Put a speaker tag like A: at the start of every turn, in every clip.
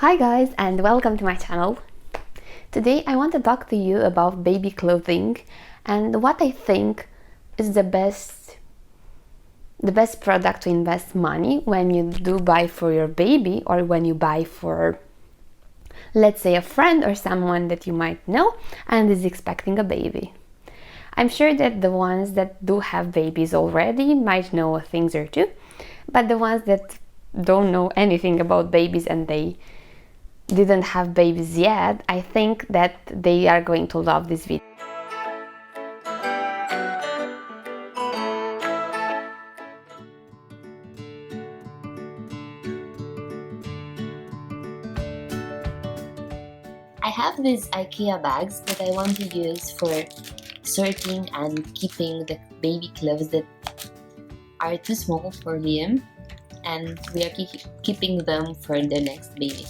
A: Hi guys, and welcome to my channel. Today I want to talk to you about baby clothing and what I think is the best product to invest money when you do buy for your baby, or when you buy for, let's say, a friend or someone that you might know and is expecting a baby. I'm sure that the ones that do have babies already might know things or two, but the ones that don't know anything about babies and they didn't have babies yet, I think that they are going to love this video.
B: I have these IKEA bags that I want to use for sorting and keeping the baby clothes that are too small for Liam, and we are keeping them for the next baby.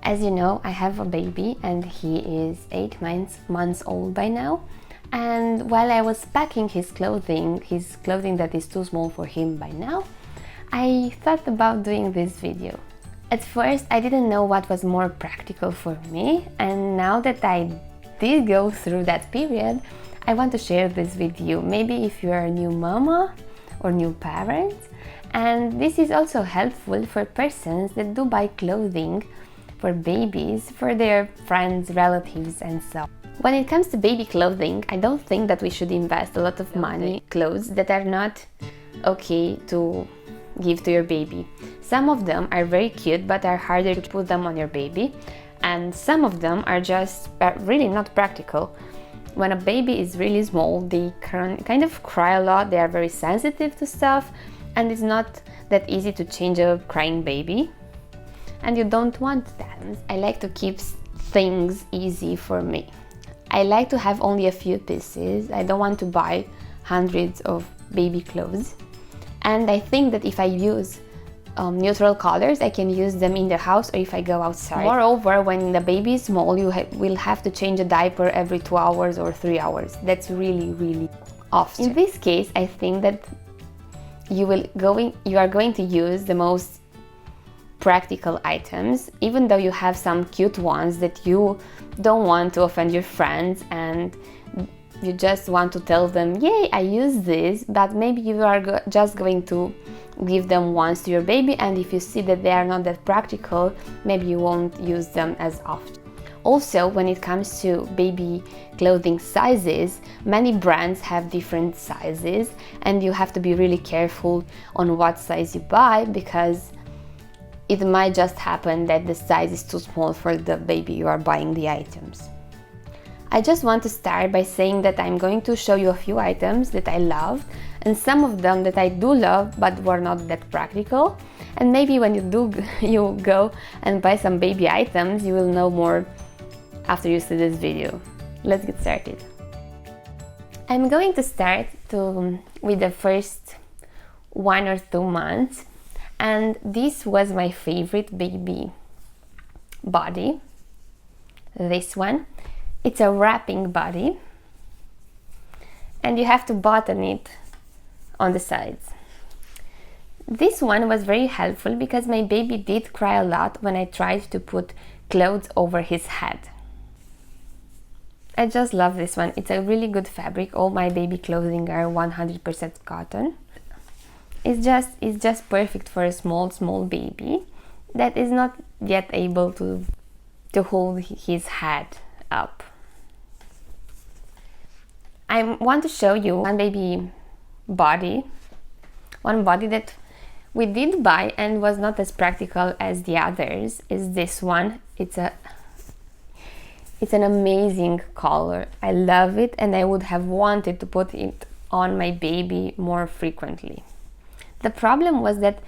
A: As you know, I have a baby and he is 8 months old by now. And while I was packing his clothing that is too small for him by now, I thought about doing this video. At first, I didn't know what was more practical for me, and now that I did go through that period, I want to share this with you. Maybe if you are a new mama or new parent, and this is also helpful for persons that do buy clothing for babies, for their friends, relatives, and so. When it comes to baby clothing, I don't think that we should invest a lot of money in clothes that are not okay to give to your baby. Some of them are very cute but are harder to put them on your baby, and some of them are just really not practical. When a baby is really small, they kind of cry a lot, they are very sensitive to stuff, and it's not that easy to change a crying baby, and you don't want that. I like to keep things easy for me. I like to have only a few pieces. I don't want to buy hundreds of baby clothes. And I think that if I use neutral colors, I can use them in the house or if I go outside. Moreover, when the baby is small, you will have to change a diaper every 2 hours or 3 hours. That's really often. In this case, I think that you are going to use the most practical items, even though you have some cute ones that you don't want to offend your friends and you just want to tell them, yay, I use this, but maybe you are just going to give them once to your baby, and if you see that they are not that practical, maybe you won't use them as often. Also, when it comes to baby clothing sizes, many brands have different sizes, and you have to be really careful on what size you buy, because it might just happen that the size is too small for the baby you are buying the items. I just want to start by saying that I'm going to show you a few items that I love, and some of them that I do love but were not that practical. And maybe when you go and buy some baby items, you will know more after you see this video. Let's get started. I'm going to start with the first 1 or 2 months, and this was my favorite baby body. This one. It's a wrapping body, and you have to button it on the sides. This one was very helpful because my baby did cry a lot when I tried to put clothes over his head. I just love this one. It's a really good fabric. All my baby clothing are 100% cotton. It's just perfect for a small baby that is not yet able to hold his head up. I want to show you one body that we did buy and was not as practical as the others. Is this one. It's an amazing color. I love it, and I would have wanted to put it on my baby more frequently. The problem was that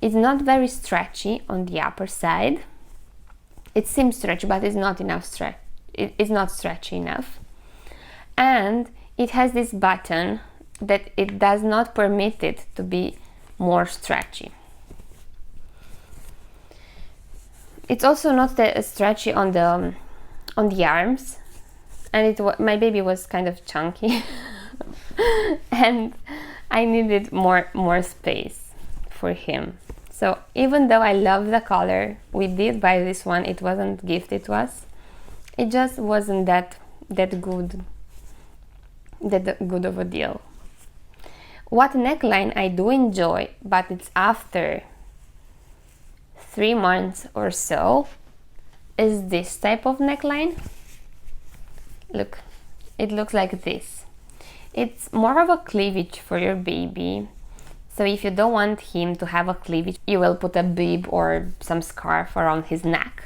A: it's not very stretchy on the upper side. It seems stretchy, but it's not enough stretch. It's not stretchy enough. And it has this button that it does not permit it to be more stretchy. It's also not that stretchy on the arms, and my baby was kind of chunky and I needed more space for him. So even though I love the color, we did buy this one, it wasn't gifted to us. It just wasn't that good of a deal. What neckline I do enjoy, but it's after 3 months or so, is this type of neckline. Look, it looks like this. It's more of a cleavage for your baby. So if you don't want him to have a cleavage, you will put a bib or some scarf around his neck.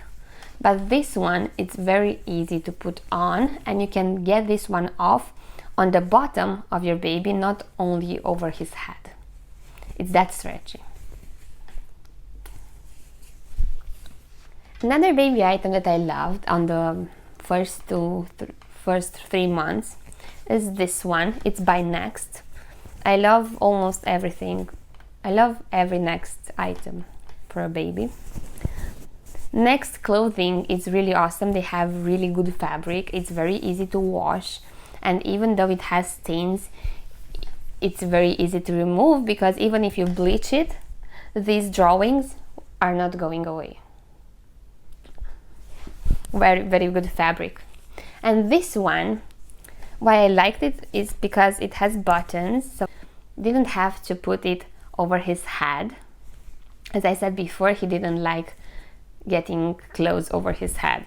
A: But this one, it's very easy to put on, and you can get this one off on the bottom of your baby, not only over his head. It's that stretchy. Another baby item that I loved on the first 3 months is this one. It's by Next. I love almost everything. I love every Next item for a baby. Next clothing is really awesome. They have really good fabric. It's very easy to wash, and even though it has stains, it's very easy to remove, because even if you bleach it, these drawings are not going away. Very, very good fabric. And this one, why I liked it is because it has buttons, so didn't have to put it over his head. As I said before, he didn't like getting clothes over his head.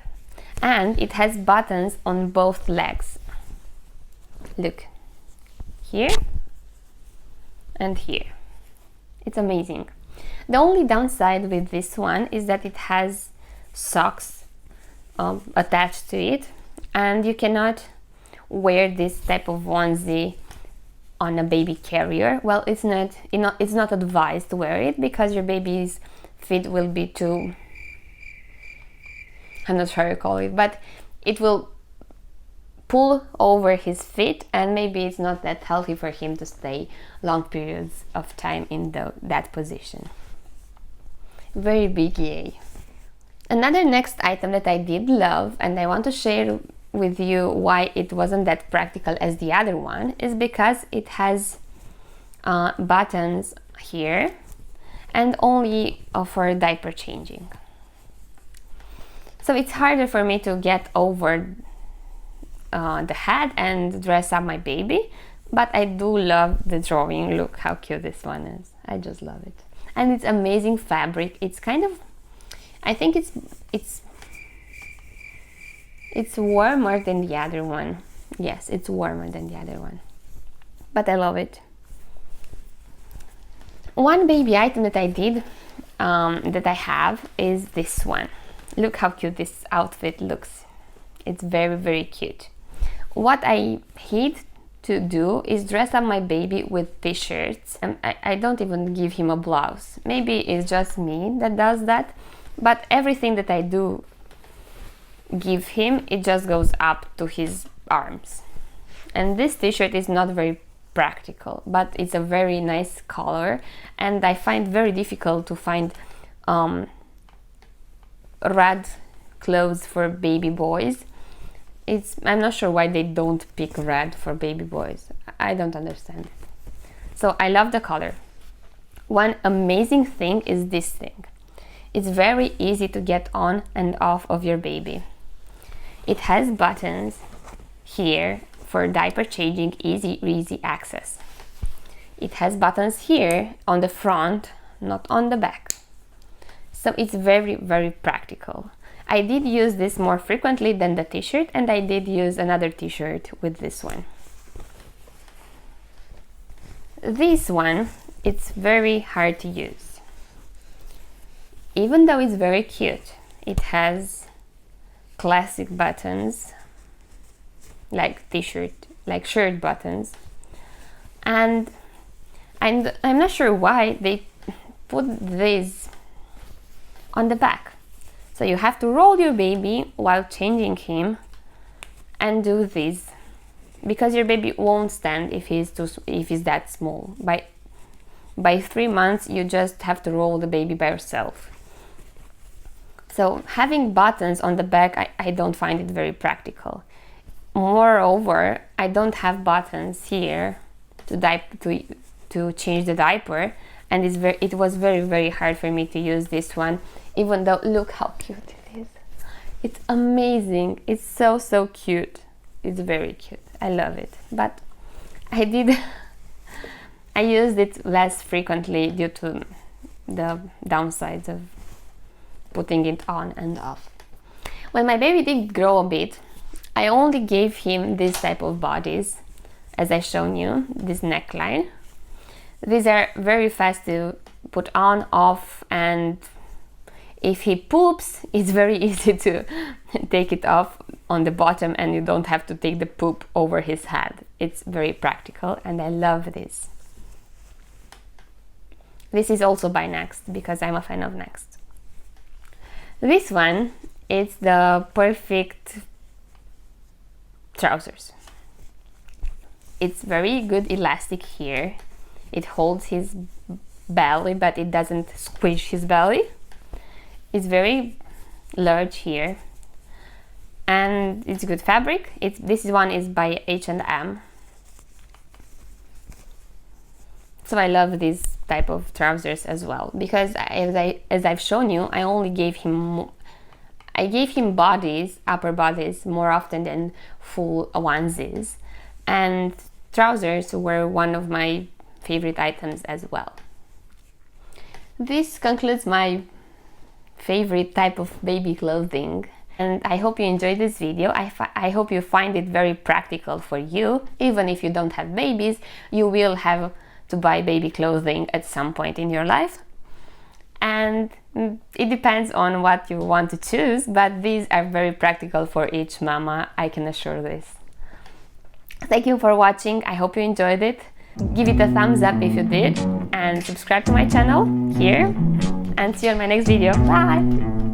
A: And it has buttons on both legs. Look, here and here. It's amazing. The only downside with this one is that it has socks attached to it, and you cannot wear this type of onesie on a baby carrier. Well, it's not advised to wear it, because your baby's feet will be too, I'm not sure how you call it, but it will pull over his feet, and maybe it's not that healthy for him to stay long periods of time in that position. Very big yay. Another Next item that I did love, and I want to share with you why it wasn't that practical as the other one, is because it has buttons here, and only for diaper changing. So it's harder for me to get over the head and dress up my baby, but I do love the drawing. Look how cute this one is. I just love it. And it's amazing fabric. It's kind of, I think it's warmer than the other one. Yes, it's warmer than the other one, but I love it. One baby item that I did that I have is this one. Look how cute this outfit looks. It's very, very cute. What I hate to do is dress up my baby with t-shirts, and I don't even give him a blouse. Maybe it's just me that does that, but everything that I do give him, it just goes up to his arms. And this t-shirt is not very practical, but it's a very nice color, and I find very difficult to find red clothes for baby boys. I'm not sure why they don't pick red for baby boys. I don't understand it. So I love the color. One amazing thing is this thing. It's very easy to get on and off of your baby. It has buttons here for diaper changing, easy access. It has buttons here on the front, not on the back. So it's very, very practical. I did use this more frequently than the t-shirt, and I did use another t-shirt with this one. This one, it's very hard to use. Even though it's very cute, it has classic buttons, like t-shirt, like shirt buttons. And I'm not sure why they put this on the back. So you have to roll your baby while changing him and do this, because your baby won't stand if he's that small. By 3 months, you just have to roll the baby by yourself. So having buttons on the back, I don't find it very practical. Moreover, I don't have buttons here to change the diaper, and it was very, very hard for me to use this one, even though, look how cute it is. It's amazing. It's so, so cute. It's very cute. I love it. But I used it less frequently due to the downsides of putting it on and off. When my baby did grow a bit, I only gave him this type of bodies, as I shown you, this neckline. These are very fast to put on, off, and if he poops, it's very easy to take it off on the bottom and you don't have to take the poop over his head. It's very practical and I love this. This is also by Next because I'm a fan of Next. This one is the perfect trousers. It's very good elastic here. It holds his belly, but it doesn't squish his belly. It's very large here, and it's good fabric. This one is by H&M. So I love this type of trousers as well because as I've shown you, I gave him bodies, upper bodies, more often than full onesies, and trousers were one of my favorite items as well. This concludes my favorite type of baby clothing, and I hope you enjoyed this video. I hope you find it very practical for you. Even if you don't have babies, you will have to buy baby clothing at some point in your life, and it depends on what you want to choose, but these are very practical for each mama, I can assure this. Thank you for watching. I hope you enjoyed it. Give it a thumbs up if you did, and subscribe to my channel here, and see you in my next video. Bye!